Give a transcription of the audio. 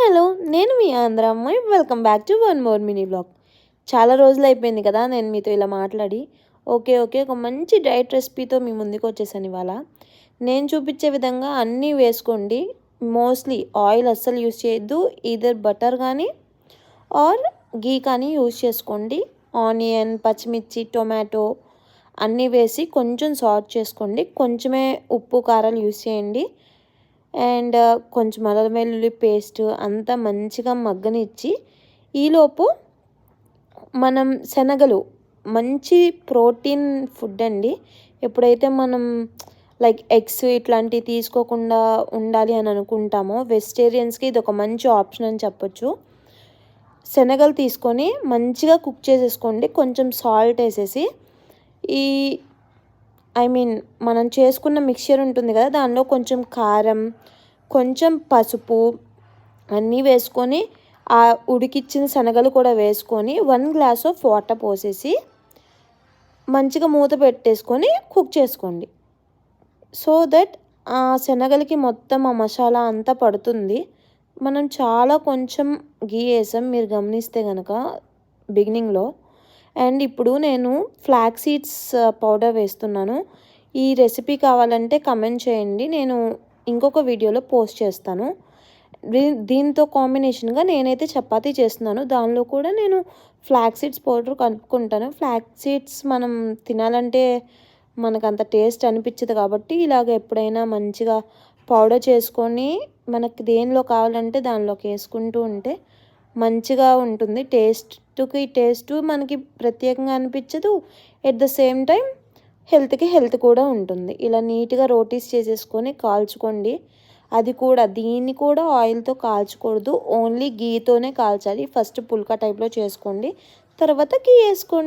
Hello! నేను మీ ఆంధ్ర అమ్మాయి. Welcome back to one more mini vlog. చాలా రోజులైపోయింది కదా నేను మీతో ఇలా మాట్లాడి. ఓకే. ఒక మంచి డైట్ రెసిపీతో మీ ముందుకొచ్చేసాను ఇవాళ. నేను చూపించే విధంగా అన్నీ వేసుకోండి. మోస్ట్‌లీ ఆయిల్ అస్సలు యూజ్ చేయొద్దు. ఈదర్ బటర్ కానీ ఆర్ ఘీ కానీ యూజ్ చేసుకోండి. ఆనియన్, పచ్చిమిర్చి, టొమాటో అన్నీ వేసి కొంచెం సాల్ట్ చేసుకోండి. కొంచెమే ఉప్పు, కారాలు యూజ్ చేయండి. అండ్ కొంచెం అల్లం వెల్లుల్లి పేస్ట్ అంతా మంచిగా మగ్గనిచ్చి ఈలోపు మనం శనగలు మంచి ప్రోటీన్ ఫుడ్ అండి. ఎప్పుడైతే మనం లైక్ ఎగ్స్ ఇట్లాంటివి తీసుకోకుండా ఉండాలి అని అనుకుంటామో వెజిటేరియన్స్కి ఇది ఒక మంచి ఆప్షన్ అని చెప్పొచ్చు. శనగలు తీసుకొని మంచిగా కుక్ చేసేసుకోండి. కొంచెం సాల్ట్ వేసేసి ఈ మనం చేసుకున్న మిక్చర్ ఉంటుంది కదా, దానిలో కొంచెం కారం, కొంచెం పసుపు అన్నీ వేసుకొని ఆ ఉడికిచ్చిన శనగలు కూడా వేసుకొని 1 గ్లాస్ ఆఫ్ వాటర్ పోసేసి మంచిగా మూత పెట్టేసుకొని కుక్ చేసుకోండి. సో దట్ ఆ శనగలకి మొత్తం ఆ మసాలా అంతా పడుతుంది. మనం చాలా కొంచెం ఘీ వేసాం మీరు గమనిస్తే కనుక బిగినింగ్లో. అండ్ ఇప్పుడు నేను ఫ్లాక్స్ సీడ్స్ పౌడర్ వేస్తున్నాను. ఈ రెసిపీ కావాలంటే కమెంట్ చేయండి, నేను ఇంకొక వీడియోలో పోస్ట్ చేస్తాను. దీంతో కాంబినేషన్గా నేనైతే చపాతీ చేస్తున్నాను. దానిలో కూడా నేను ఫ్లాక్స్ సీడ్స్ పౌడర్ కలుపుకుంటాను. ఫ్లాక్స్ సీడ్స్ మనం తినాలంటే మనకు అంత టేస్ట్ అనిపించదు కాబట్టి ఇలాగ ఎప్పుడైనా మంచిగా పౌడర్ చేసుకొని మనకి దేనిలో కావాలంటే దానిలోకి వేసుకుంటూ ఉంటే మంచిగా ఉంటుంది. టేస్ట్ మనకి ప్రత్యేకంగా అనిపించదు. ఎట్ ద సేమ్ టైం హెల్త్కి హెల్త్ కూడా ఉంటుంది. ఇలా నీట్గా రోటీస్ చేసేసుకొని కాల్చుకోండి. అది కూడా దీన్ని కూడా ఆయిల్తో కాల్చకూడదు, ఓన్లీ గీతోనే కాల్చాలి. ఫస్ట్ పుల్కా టైప్లో చేసుకోండి, తర్వాత గీ వేసుకోండి.